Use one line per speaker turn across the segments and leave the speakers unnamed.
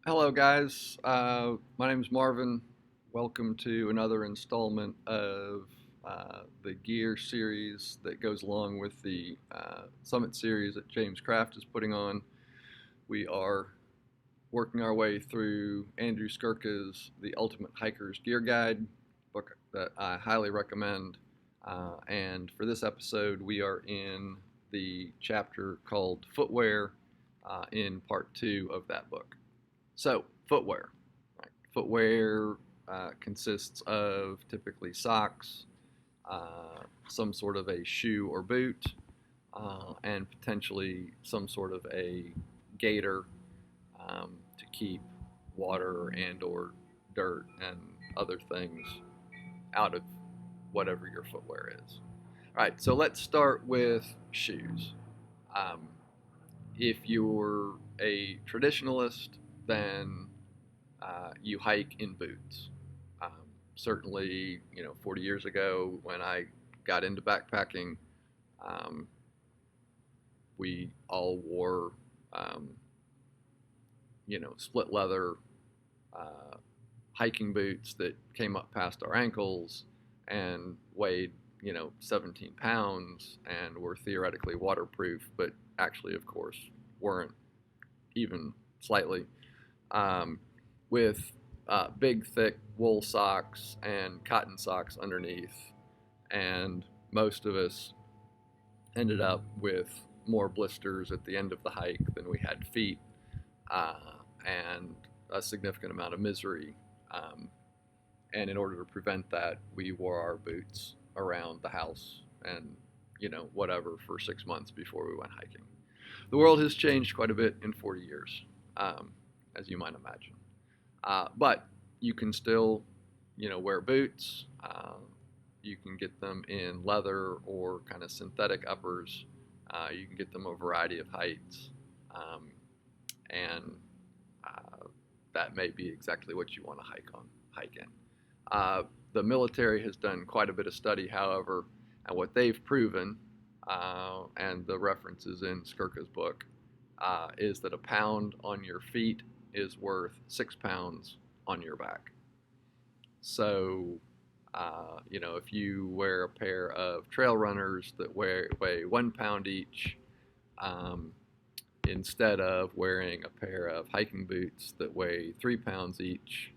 Hello, guys. My name is Marvin. Welcome to another installment of the gear series that goes along with the Summit series that James Craft is putting on. We are working our way through Andrew Skirka's The Ultimate Hiker's Gear Guide, book that I highly recommend. And for this episode, we are in the chapter called Footwear in part two of that book. So, footwear. Right? Footwear consists of typically socks, some sort of a shoe or boot, and potentially some sort of a gaiter to keep water and or dirt and other things out of whatever your footwear is. All right, so let's start with shoes. Um, if you're a traditionalist, then you hike in boots. Um, Certainly, 40 years ago when I got into backpacking, um, we all wore, um, split leather uh, hiking boots that came up past our ankles and weighed, 17 pounds and were theoretically waterproof, but actually, of course, weren't even slightly. Um, with big, thick wool socks and cotton socks underneath. And most of us ended up with more blisters at the end of the hike than we had feet, and a significant amount of misery. Um, and in order to prevent that, we wore our boots around the house and, whatever for 6 months before we went hiking. The world has changed quite a bit in 40 years, as you might imagine. But you can still, wear boots. You can get them in leather or kind of synthetic uppers. You can get them a variety of heights, and that may be exactly what you want to hike in. The military has done quite a bit of study, however, and what they've proven, and the references in Skirka's book, is that a pound on your feet is worth 6 pounds on your back. So, if you wear a pair of trail runners that weigh 1 pound each, um, instead of wearing a pair of hiking boots that weigh 3 pounds each,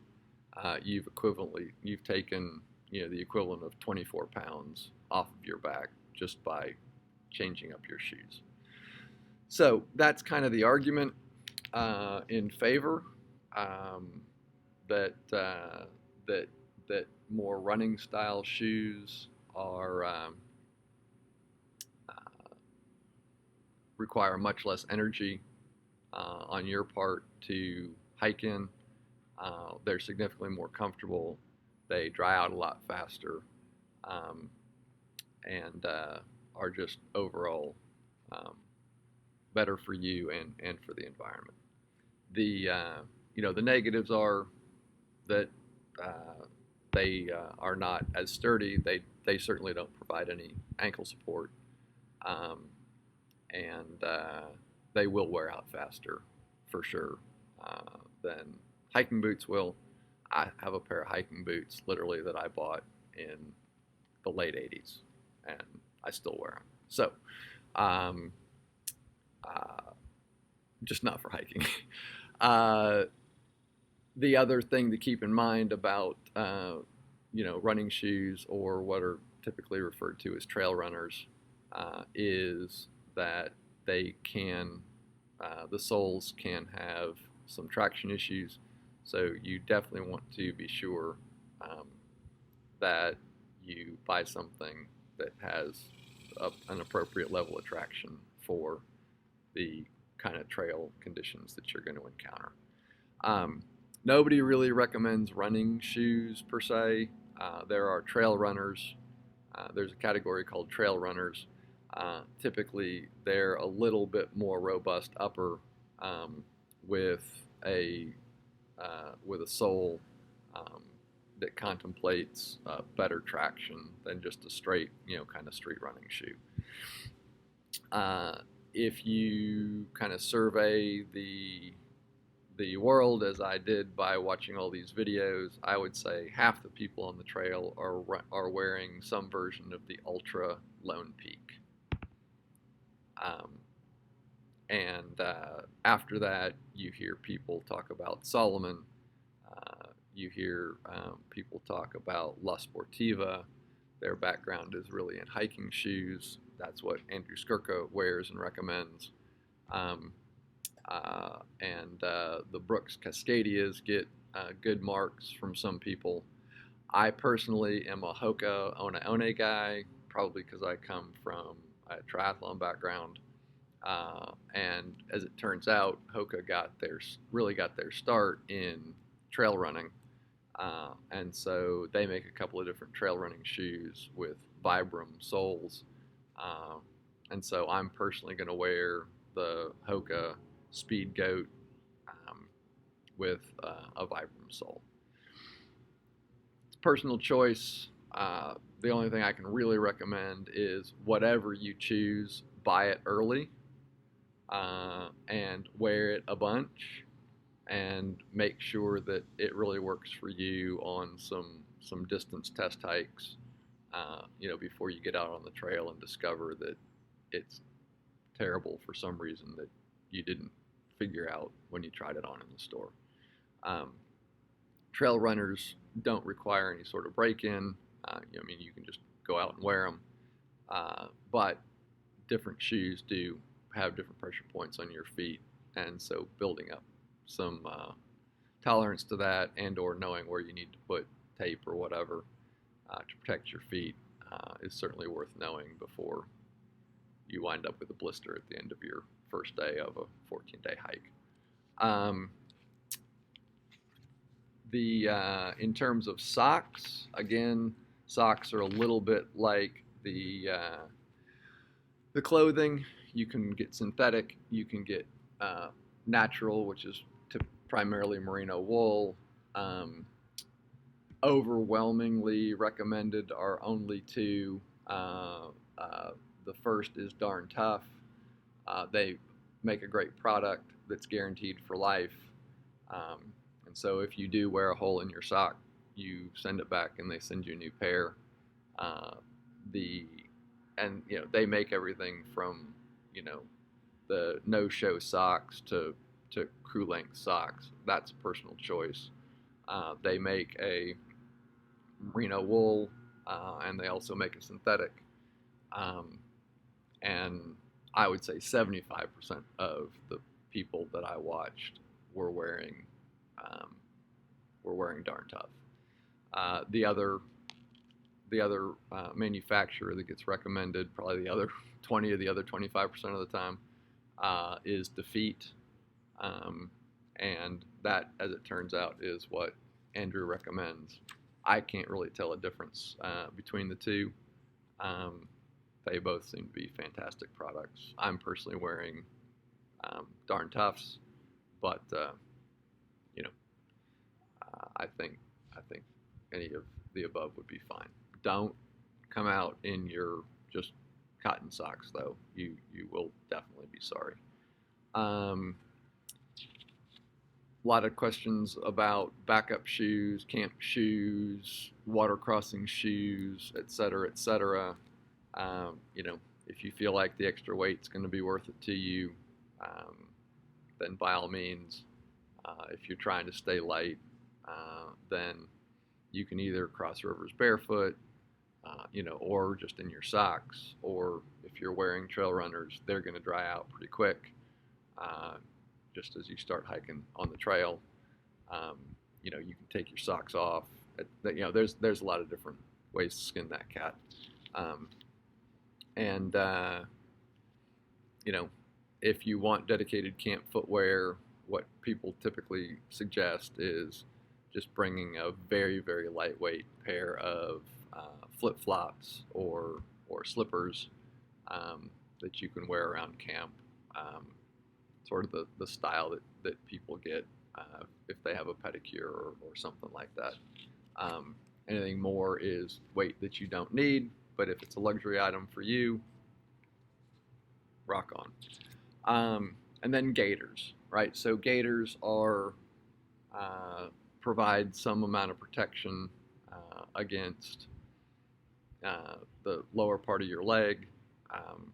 you've taken the equivalent of 24 pounds off of your back just by changing up your shoes. So that's kind of the argument in favor, that that that more running style shoes are require much less energy on your part to hike in. They're significantly more comfortable. They dry out a lot faster, um, and are just overall um, better for you and for the environment. The negatives are that they are not as sturdy. They certainly don't provide any ankle support, um, and they will wear out faster for sure than hiking boots will. I have a pair of hiking boots literally that I bought in the late 80s, and I still wear them. So, um, uh, just not for hiking. uh, the other thing to keep in mind about running shoes, or what are typically referred to as trail runners, is that the soles can have some traction issues. So you definitely want to be sure that you buy something that has an appropriate level of traction for the kind of trail conditions that you're going to encounter. Nobody really recommends running shoes per se. There are trail runners. There's a category called trail runners. Typically, they're a little bit more robust upper, with a sole that contemplates better traction than just a straight, kind of street running shoe. If you kind of survey the world as I did by watching all these videos, I would say half the people on the trail are wearing some version of the Ultra Lone Peak. Um, and after that, you hear people talk about Solomon. You hear people talk about La Sportiva. Their background is really in hiking shoes. That's what Andrew Skirka wears and recommends. The Brooks Cascadias get good marks from some people. I personally am a Hoka One guy, probably because I come from a triathlon background. And as it turns out, Hoka really got their start in trail running. And so they make a couple of different trail running shoes with Vibram soles. And so I'm personally going to wear the Hoka Speed Goat with a Vibram sole. It's personal choice. The only thing I can really recommend is whatever you choose, buy it early and wear it a bunch and make sure that it really works for you on some distance test hikes, before you get out on the trail and discover that it's terrible for some reason that you didn't figure out when you tried it on in the store. Trail runners don't require any sort of break-in. You can just go out and wear them. But different shoes do have different pressure points on your feet, and so building up some tolerance to that, and or knowing where you need to put tape or whatever to protect your feet is certainly worth knowing before you wind up with a blister at the end of your first day of a 14-day hike. In terms of socks, again, socks are a little bit like the clothing. You can get synthetic, you can get natural, which is primarily merino wool. Overwhelmingly recommended are only two. The first is Darn Tough. They make a great product that's guaranteed for life. And so if you do wear a hole in your sock, you send it back and they send you a new pair. They make everything from the no-show socks to crew-length socks. That's personal choice. They make a merino wool, and they also make a synthetic. And I would say 75% of the people that I watched were wearing Darn Tough. The other manufacturer that gets recommended, probably the other 20 or the other 25% of the time, is Defeat. And that, as it turns out, is what Andrew recommends. I can't really tell a difference between the two. They both seem to be fantastic products. I'm personally wearing Darn Toughs, but I think any of the above would be fine. Don't come out in your just cotton socks, though. You will definitely be sorry. A lot of questions about backup shoes, camp shoes, water crossing shoes, etc., etc. If you feel like the extra weight's going to be worth it to you, then by all means, if you're trying to stay light, then you can either cross rivers barefoot, or just in your socks, or if you're wearing trail runners, they're going to dry out pretty quick. Just as you start hiking on the trail, you can take your socks off. There's a lot of different ways to skin that cat. If you want dedicated camp footwear, what people typically suggest is just bringing a very, very lightweight pair of flip-flops or slippers that you can wear around camp. Sort of the style that people get if they have a pedicure or something like that. Anything more is weight that you don't need, but if it's a luxury item for you, rock on. And then gaiters, right? So gaiters are provide some amount of protection against the lower part of your leg, um,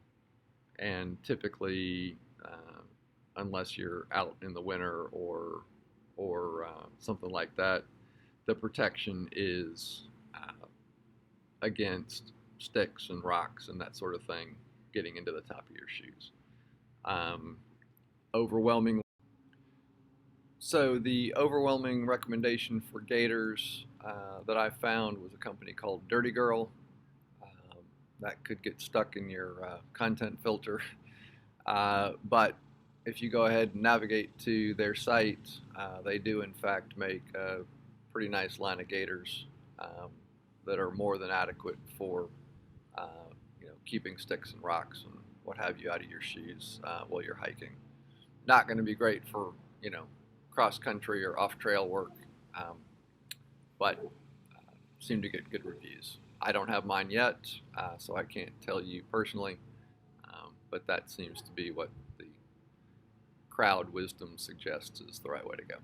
and typically, unless you're out in the winter or something like that, the protection is against sticks and rocks and that sort of thing getting into the top of your shoes. Um, overwhelming. So the overwhelming recommendation for gaiters that I found was a company called Dirty Girl. Um, that could get stuck in your content filter. But if you go ahead and navigate to their site, they do in fact make a pretty nice line of gaiters um, that are more than adequate for uh, keeping sticks and rocks and what have you out of your shoes while you're hiking. Not going to be great for cross country or off trail work, um, but seem to get good reviews. I don't have mine yet, so I can't tell you personally, but that seems to be what the crowd wisdom suggests is the right way to go.